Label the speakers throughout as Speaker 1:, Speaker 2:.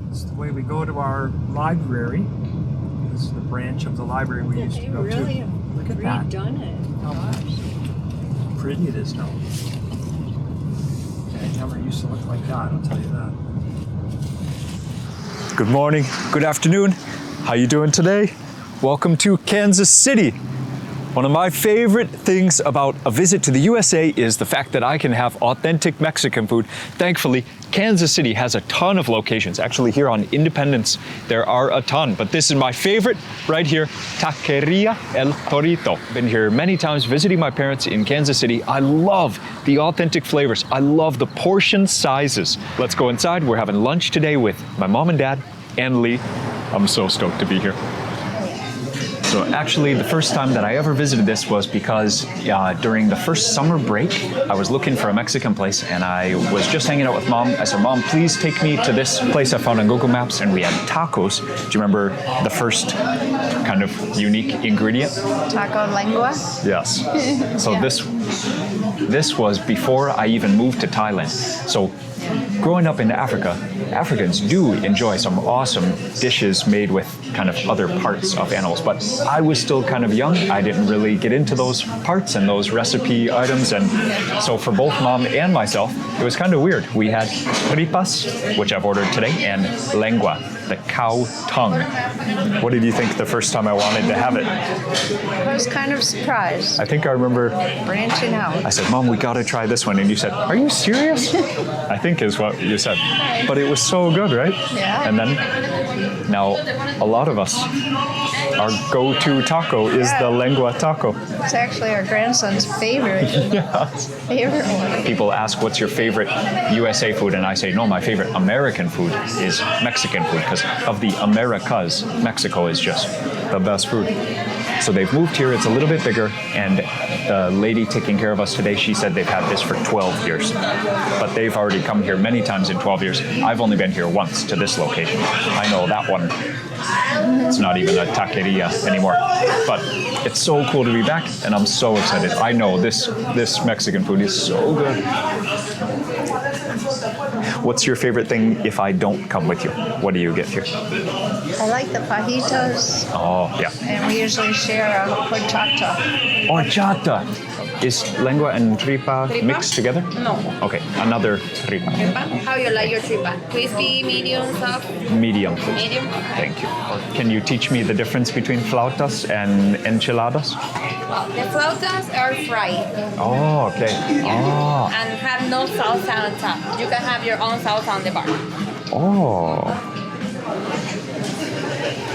Speaker 1: It's the way we go to our library. This is the branch of the library we used to go to. Look at that.
Speaker 2: Redone it.
Speaker 1: How pretty it is now. It never used to look like that, I'll tell you that. Good morning, good afternoon. How you doing today? Welcome to Kansas City. One of my favorite things about a visit to the USA is the fact that I can have authentic Mexican food. Thankfully, Kansas City has a ton of locations. Actually, here on Independence, there are a ton, but this is my favorite right here, Taqueria El Torito. Been here many times visiting my parents in Kansas City. I love the authentic flavors. I love the portion sizes. Let's go inside. We're having lunch today with my mom and dad and Lee. I'm so stoked to be here. So actually, the first time that I ever visited this was because during the first summer break, I was looking for a Mexican place and I was just hanging out with Mom. I said, Mom, please take me to this place I found on Google Maps, and we had tacos. Do you remember the first kind of unique ingredient?
Speaker 2: Taco lengua?
Speaker 1: Yes. So this was before I even moved to Thailand. So growing up in Africa, Africans do enjoy some awesome dishes made with kind of other parts of animals, but I was still kind of young. I didn't really get into those parts and those recipe items, and so for both Mom and myself, it was kind of weird. We had tripas, which I've ordered today, and lengua, the cow tongue. What did you think the first time I wanted to have it?
Speaker 2: I was kind of surprised.
Speaker 1: I think I remember
Speaker 2: branching out.
Speaker 1: I said, Mom, we gotta try this one, and you said, are you serious? I think is what you said. But it was so good, right?
Speaker 2: Yeah.
Speaker 1: And then, now, a lot of us, our go-to taco is the lengua taco.
Speaker 2: It's actually our grandson's favorite.
Speaker 1: Yes.
Speaker 2: Favorite one.
Speaker 1: People ask, what's your favorite USA food? And I say, no, my favorite American food is Mexican food, because of the Americas, Mexico is just the best food. So they've moved here, it's a little bit bigger, and the lady taking care of us today, she said they've had this for 12 years. But they've already come here many times in 12 years. I've only been here once to this location. I know that one. It's not even a taqueria anymore. But it's so cool to be back, and I'm so excited. I know this Mexican food is so good. What's your favorite thing if I don't come with you? What do you get here?
Speaker 2: I like the fajitas.
Speaker 1: Oh, yeah.
Speaker 2: And we usually share a horchata.
Speaker 1: Horchata. Is lengua and tripa mixed together?
Speaker 3: No.
Speaker 1: Okay, another tripa.
Speaker 3: How you like your tripa? Crispy, medium, soft?
Speaker 1: Medium, please.
Speaker 3: Medium?
Speaker 1: Thank you. Can you teach me the difference between flautas and enchiladas?
Speaker 3: The flautas are fried
Speaker 1: Oh, okay. Oh.
Speaker 3: and have no salsa on top. You can have your own salsa on the bar.
Speaker 1: Oh.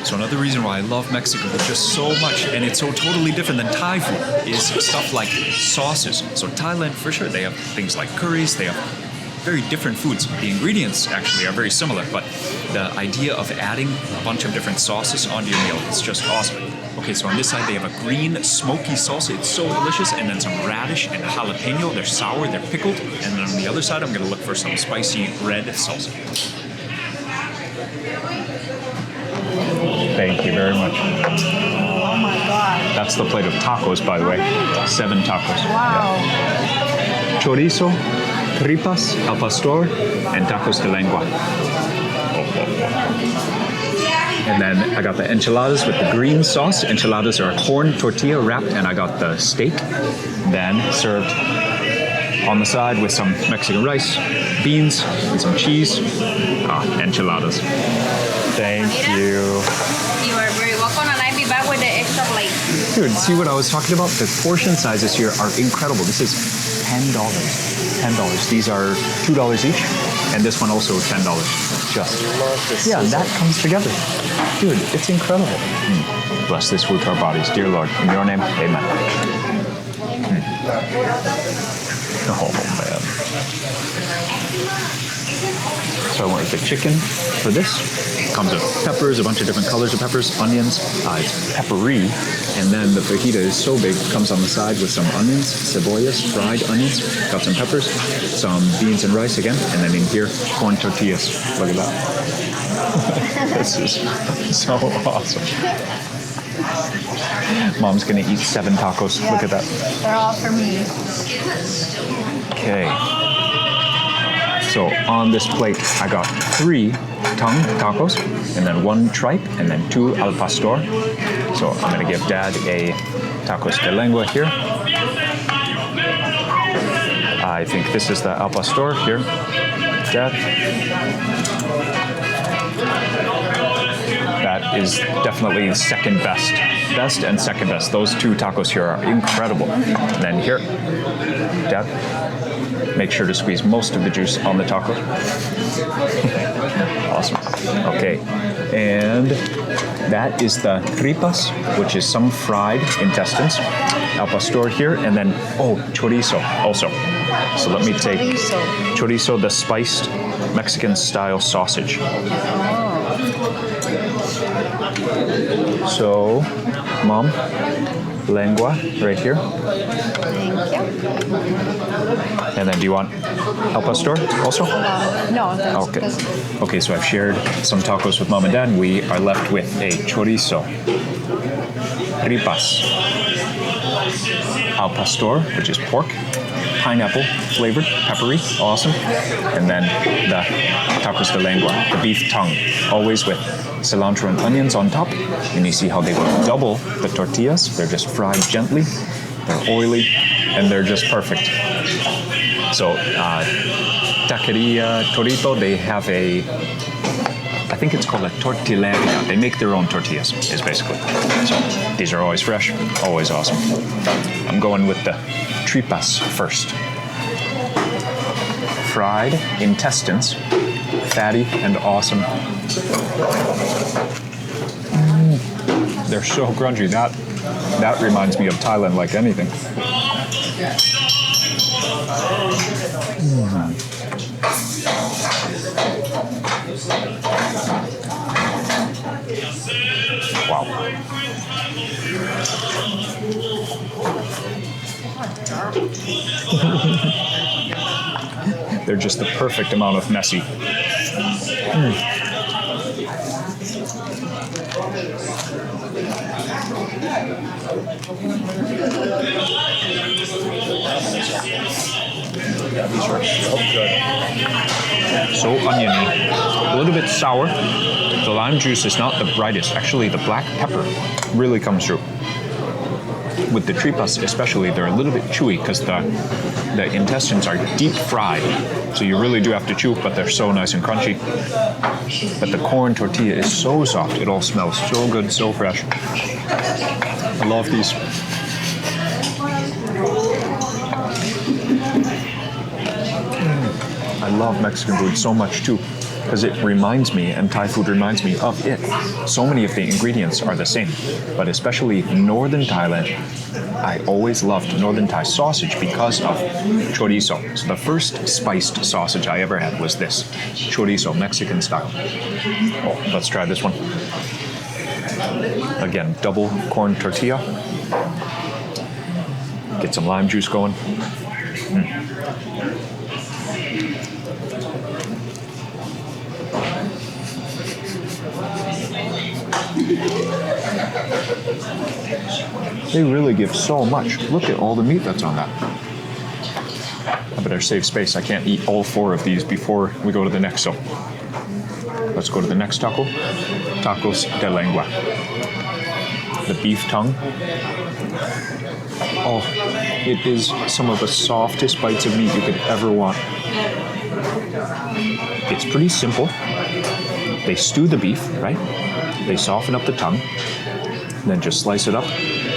Speaker 1: So another reason why I love Mexican food just so much, and it's so totally different than Thai food, is stuff like sauces. So Thailand, for sure, they have things like curries, they have very different foods. The ingredients actually are very similar, but the idea of adding a bunch of different sauces onto your meal is just awesome. Okay, so on this side they have a green smoky salsa. It's so delicious, and then some radish and jalapeno. They're sour, they're pickled, and then on the other side I'm gonna look for some spicy red salsa. Thank you very much.
Speaker 2: Oh my God.
Speaker 1: That's the plate of tacos, by the way. 7 tacos.
Speaker 2: Wow.
Speaker 1: Yeah. Chorizo, tripas, al pastor, and tacos de lengua. And then I got the enchiladas with the green sauce. Enchiladas are a corn tortilla wrapped, and I got the steak, then served on the side with some Mexican rice, beans, and some cheese. Enchiladas. Thank you.
Speaker 3: You are very welcome, and I'll be back with the extra plate.
Speaker 1: Dude, see what I was talking about? The portion sizes here are incredible. This is $10. $10. These are $2 each, and this one also $10. Just yeah, that comes together. Dude, it's incredible. Bless this food to our bodies, dear Lord. In your name, amen. Oh, man. So I went with the chicken for this. Comes with peppers, a bunch of different colors of peppers, onions. It's peppery. And then the fajita is so big, comes on the side with some onions, cebollas, fried onions. Got some peppers, some beans and rice again. And then in here, corn tortillas. Look at that. This is so awesome. Mom's gonna eat 7 tacos.
Speaker 2: Yeah,
Speaker 1: look at that.
Speaker 2: They're all for me.
Speaker 1: Okay. So on this plate, I got 3 tongue tacos, and then 1 tripe, and then 2 al pastor. So I'm gonna give Dad a tacos de lengua here. I think this is the al pastor here. Dad. That is definitely second best. Best and second best. Those 2 tacos here are incredible. And then here, Dad, make sure to squeeze most of the juice on the taco. Awesome. Okay, and that is the tripas, which is some fried intestines. Al pastor here, and then, chorizo also. So let me take chorizo, the spiced Mexican-style sausage. So, Mom, lengua right here.
Speaker 2: Thank you.
Speaker 1: And then do you want al pastor also?
Speaker 2: No, that's
Speaker 1: Okay. Okay, so I've shared some tacos with Mom and Dad. We are left with a chorizo, tripas, al pastor, which is pork, pineapple flavored, peppery, awesome. And then the tacos de lengua, the beef tongue, always with cilantro and onions on top. And you see how they will double the tortillas. They're just fried gently, they're oily, and they're just perfect. So Taqueria El Torito, they have I think it's called a tortilleria. They make their own tortillas, is basically. So these are always fresh, always awesome. I'm going with the tripas first. Fried intestines, fatty and awesome. They're so crunchy. That reminds me of Thailand like anything. Wow. They're just the perfect amount of messy. Yeah, these are so good. So oniony. A little bit sour. The lime juice is not the brightest. Actually, the black pepper really comes through. With the tripas especially, they're a little bit chewy because the intestines are deep fried. So you really do have to chew, but they're so nice and crunchy. But the corn tortilla is so soft. It all smells so good, so fresh. I love these. I love Mexican food so much too, because it reminds me, and Thai food reminds me of it. So many of the ingredients are the same, but especially northern Thailand, I always loved northern Thai sausage because of chorizo. So the first spiced sausage I ever had was this, chorizo, Mexican style. Oh, let's try this one. Again, double corn tortilla. Get some lime juice going. They really give so much. Look at all the meat that's on that. I better save space. I can't eat all 4 of these before we go to the next. So let's go to the next taco. Tacos de lengua. The beef tongue. Oh, it is some of the softest bites of meat you could ever want. It's pretty simple. They stew the beef, right? They soften up the tongue, then just slice it up,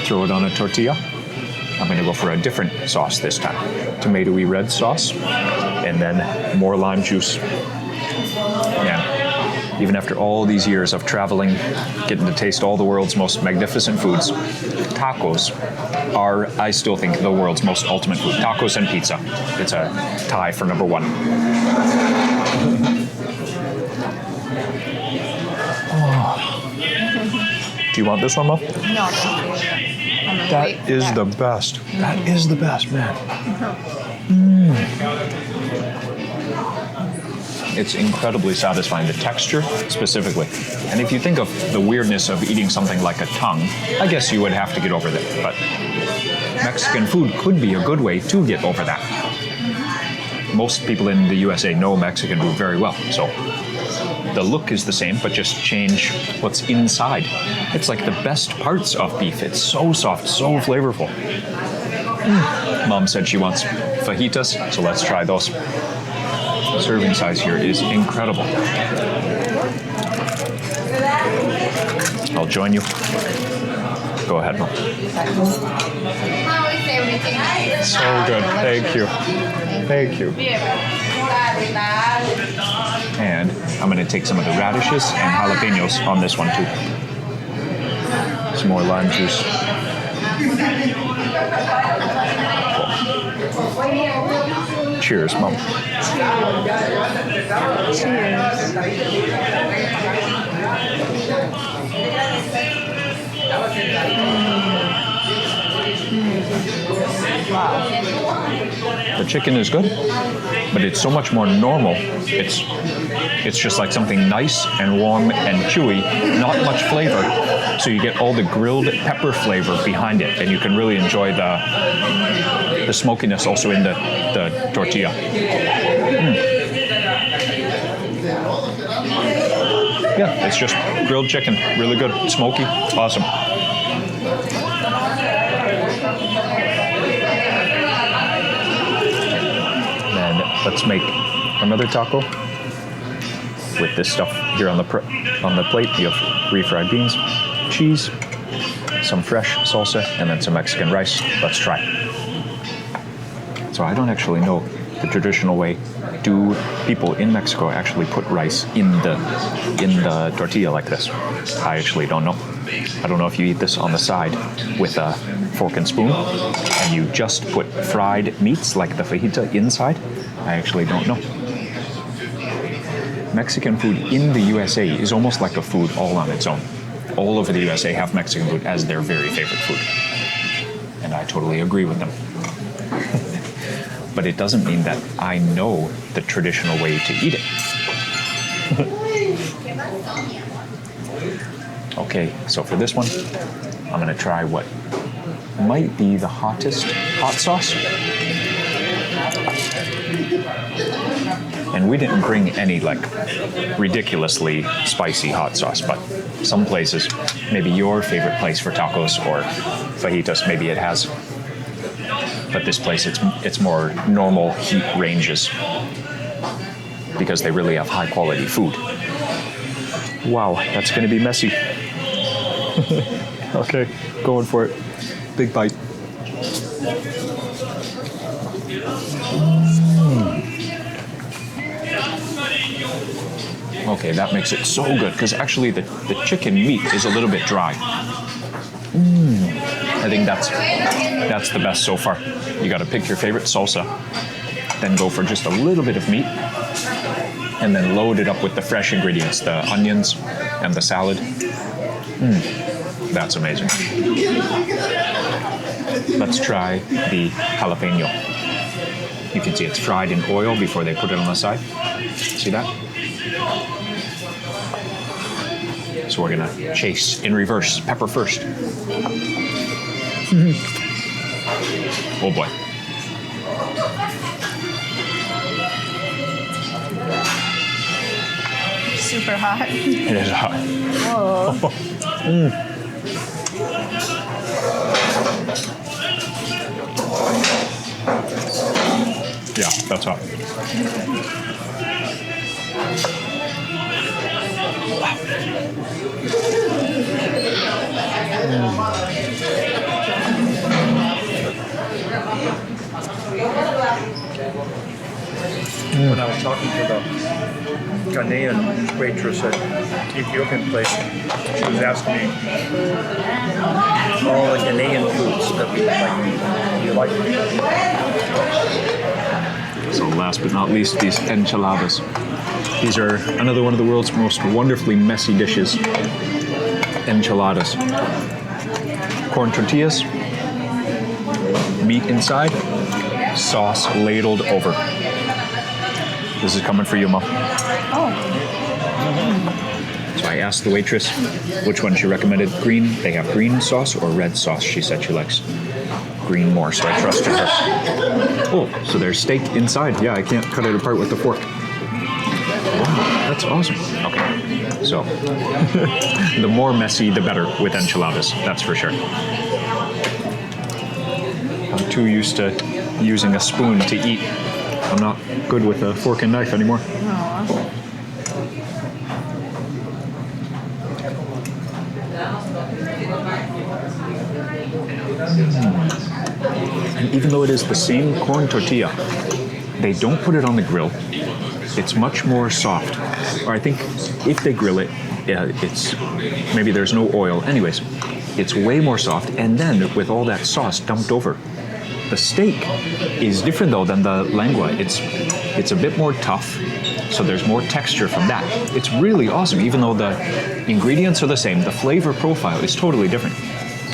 Speaker 1: throw it on a tortilla. I'm gonna go for a different sauce this time. Tomatoey red sauce, and then more lime juice. Man, even after all these years of traveling, getting to taste all the world's most magnificent foods, tacos are, I still think, the world's most ultimate food. Tacos and pizza. It's a tie for number 1. Do you want this one, Mom?
Speaker 2: No, thank you.
Speaker 1: That is the best. That is the best, man. It's incredibly satisfying, the texture specifically. And if you think of the weirdness of eating something like a tongue, I guess you would have to get over that. But Mexican food could be a good way to get over that. Most people in the USA know Mexican food very well, so the look is the same, but just change what's inside. It's like the best parts of beef. It's so soft, so flavorful. Mom said she wants fajitas, so let's try those. The serving size here is incredible. I'll join you. Go ahead, Mom.
Speaker 3: How is everything?
Speaker 1: So good. Thank you. Thank you. And I'm going to take some of the radishes and jalapenos on this one too. Some more lime juice. Cheers, Mom. The chicken is good, but it's so much more normal. It's just like something nice and warm and chewy, not much flavor. So you get all the grilled pepper flavor behind it, and you can really enjoy the smokiness also in the tortilla. Yeah, it's just grilled chicken, really good, smoky, awesome. Then let's make another taco with this stuff here on the plate. You have refried beans, cheese, some fresh salsa, and then some Mexican rice. Let's try. So I don't actually know the traditional way. Do people in Mexico actually put rice in the tortilla like this? I actually don't know. I don't know if you eat this on the side with a fork and spoon and you just put fried meats like the fajita inside. I actually don't know. Mexican food in the USA is almost like a food all on its own. All over the USA have Mexican food as their very favorite food. And I totally agree with them. But it doesn't mean that I know the traditional way to eat it. Okay, so for this one, I'm gonna try what might be the hottest hot sauce. And we didn't bring any like ridiculously spicy hot sauce, but some places, maybe your favorite place for tacos or fajitas, maybe it has. But this place, it's more normal heat ranges because they really have high quality food. Wow, that's gonna be messy. Okay, going for it. Big bite. Okay, that makes it so good because actually the chicken meat is a little bit dry. I think that's the best so far. You got to pick your favorite salsa, then go for just a little bit of meat, and then load it up with the fresh ingredients, the onions and the salad. That's amazing. Let's try the jalapeno. You can see it's fried in oil before they put it on the side. See that? So we're gonna chase in reverse, pepper first. Oh boy.
Speaker 2: Super hot.
Speaker 1: It is hot.
Speaker 2: Whoa.
Speaker 1: Yeah, that's hot.
Speaker 4: When I was talking to the Ghanaian waitress at the Ethiopian place, she was asking me all the Ghanaian foods that we like.
Speaker 1: So last but not least, these enchiladas. These are another one of the world's most wonderfully messy dishes. Enchiladas. Corn tortillas, meat inside, sauce ladled over. This is coming for you, Mom.
Speaker 2: Oh.
Speaker 1: So I asked the waitress which one she recommended. Green, they have green sauce or red sauce. She said she likes green more, so I trusted her. Oh, so there's steak inside. Yeah, I can't cut it apart with the fork. Wow, that's awesome. Okay. So the more messy, the better with enchiladas, that's for sure. I'm too used to using a spoon to eat. I'm not good with a fork and knife anymore. And even though it is the same corn tortilla, they don't put it on the grill. It's much more soft. Or I think if they grill it, it's maybe there's no oil. Anyways, it's way more soft. And then with all that sauce dumped over, the steak is different though than the lengua. It's a bit more tough, so there's more texture from that. It's really awesome. Even though the ingredients are the same, the flavor profile is totally different.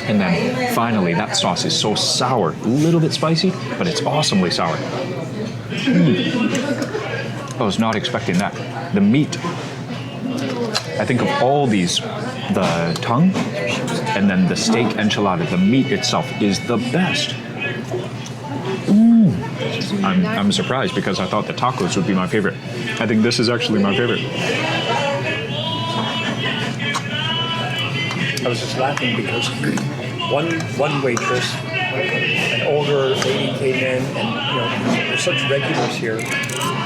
Speaker 1: And then finally, that sauce is so sour, a little bit spicy, but it's awesomely sour. I was not expecting that. The meat, I think of all these, the tongue and then the steak enchilada, the meat itself is the best. I'm surprised because I thought the tacos would be my favorite. I think this is actually my favorite.
Speaker 4: I was just laughing because one waitress, an older lady, came in, and there's such regulars here.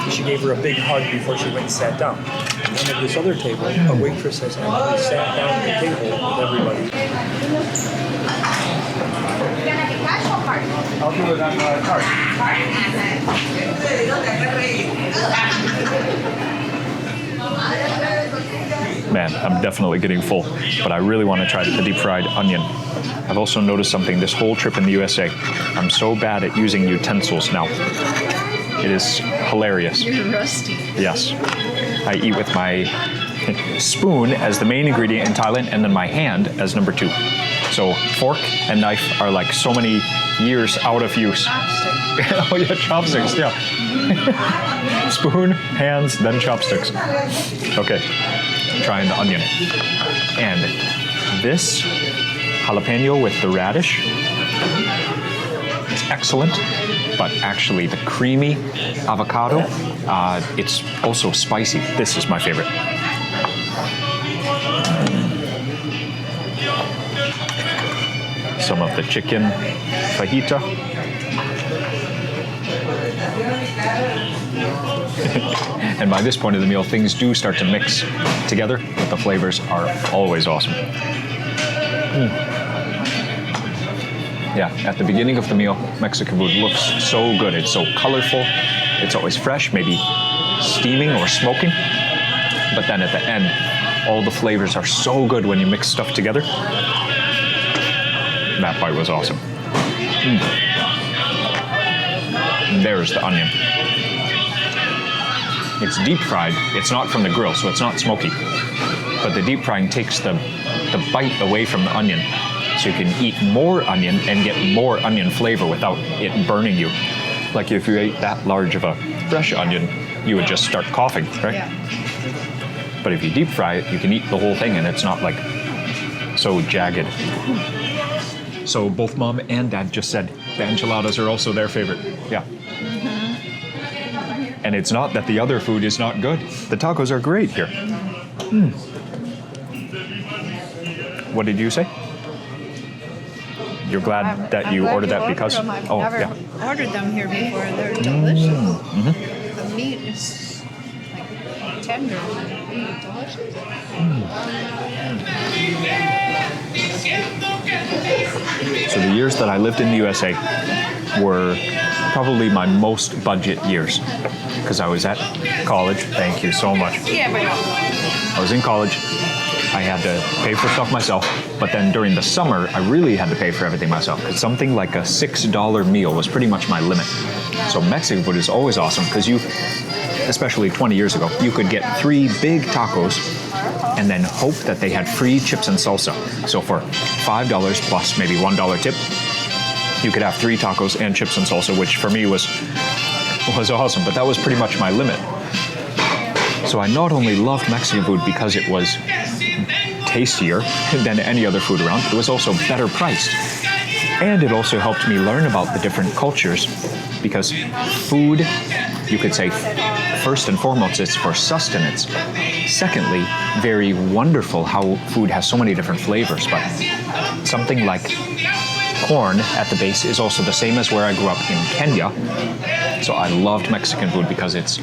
Speaker 4: She gave her a big hug before she went and sat down. And then at this other table, a waitress has actually sat down at the table with everybody. I'll do it on card.
Speaker 1: Man, I'm definitely getting full, but I really want to try the deep fried onion. I've also noticed something this whole trip in the USA. I'm so bad at using utensils now. It is hilarious.
Speaker 2: You're rusty.
Speaker 1: Yes. I eat with my spoon as the main ingredient in Thailand and then my hand as number 2. So fork and knife are like so many years out of use. Oh yeah, chopsticks, yeah. Spoon, hands, then chopsticks. Okay, trying the onion. And this jalapeno with the radish is excellent, but actually the creamy avocado, it's also spicy. This is my favorite. Some of the chicken fajita. And by this point of the meal, things do start to mix together, but the flavors are always awesome. Yeah, at the beginning of the meal, Mexican food looks so good. It's so colorful. It's always fresh, maybe steaming or smoking. But then at the end, all the flavors are so good when you mix stuff together. That bite was awesome. There's the onion. It's deep fried. It's not from the grill, so it's not smoky. But the deep frying takes the bite away from the onion, so you can eat more onion and get more onion flavor without it burning you. Like if you ate that large of a fresh onion, you would just start coughing, right?
Speaker 2: Yeah.
Speaker 1: But if you deep fry it, you can eat the whole thing and it's not like so jagged. So both mom and dad just said the enchiladas are also their favorite. Yeah. And it's not that the other food is not good. The tacos are great here. What did you say? You're glad that you ordered that because?
Speaker 2: I've never ordered them here before. They're delicious. The meat is like tender and delicious.
Speaker 1: So the years that I lived in the USA were probably my most budget years because I was at college. Thank you so much. I was in college. I had to pay for stuff myself, but then during the summer, I really had to pay for everything myself because something like a $6 meal was pretty much my limit. So Mexican food is always awesome because you, especially 20 years ago, you could get 3 big tacos and then hope that they had free chips and salsa. So for $5 plus maybe $1 tip, you could have 3 tacos and chips and salsa, which for me was awesome, but that was pretty much my limit. So I not only loved Mexican food because it was tastier than any other food around, it was also better priced. And it also helped me learn about the different cultures because food, you could say first and foremost, it's for sustenance. Secondly, very wonderful how food has so many different flavors, but something like corn at the base is also the same as where I grew up in Kenya. So I loved Mexican food because it's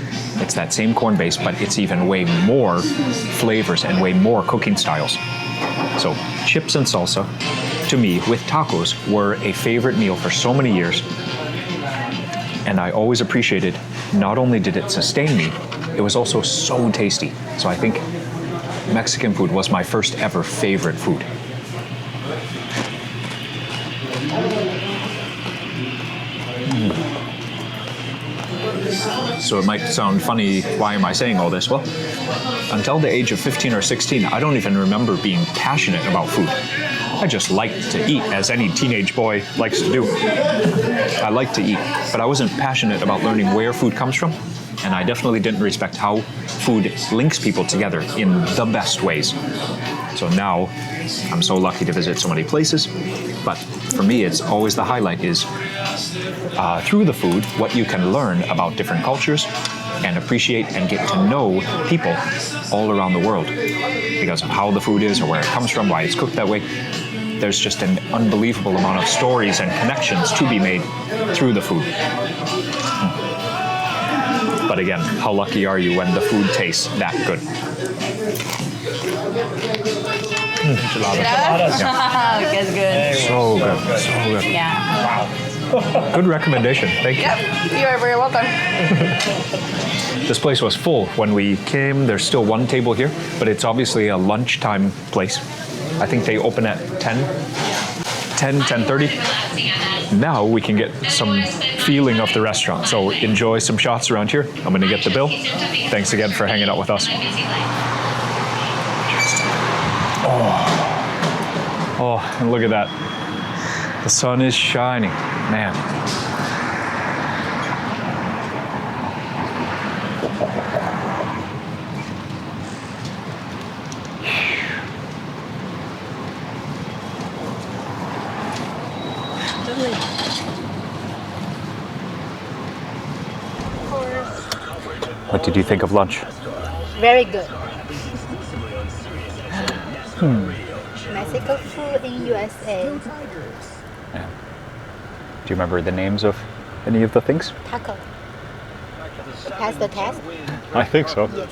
Speaker 1: that same corn base, but it's even way more flavors and way more cooking styles. So chips and salsa, to me, with tacos, were a favorite meal for so many years. And I always appreciated, not only did it sustain me, it was also so tasty. So I think Mexican food was my first ever favorite food. So it might sound funny, why am I saying all this? Well, until the age of 15 or 16, I don't even remember being passionate about food. I just liked to eat, as any teenage boy likes to do. I liked to eat, but I wasn't passionate about learning where food comes from, and I definitely didn't respect how food links people together in the best ways. So now, I'm so lucky to visit so many places, but for me, it's always the highlight is through the food, what you can learn about different cultures and appreciate and get to know people all around the world because of how the food is or where it comes from, why it's cooked that way. There's just an unbelievable amount of stories and connections to be made through the food. But again, how lucky are you when the food tastes that good?
Speaker 3: Enchiladas? That's good.
Speaker 1: So good, so good.
Speaker 3: Yeah.
Speaker 4: Wow.
Speaker 1: Good recommendation, thank you.
Speaker 3: Yep, you are very welcome.
Speaker 1: This place was full when we came. There's still one table here, but it's obviously a lunchtime place. I think they open at 10:30. Now we can get some feeling of the restaurant. So enjoy some shots around here. I'm gonna get the bill. Thanks again for hanging out with us. Oh, and look at that. The sun is shining, man. What did you think of lunch?
Speaker 2: Very good. Mexico food in USA.
Speaker 1: Yeah. Do you remember the names of any of the things?
Speaker 2: Taco. Pass the test?
Speaker 1: I think so.
Speaker 2: Yes.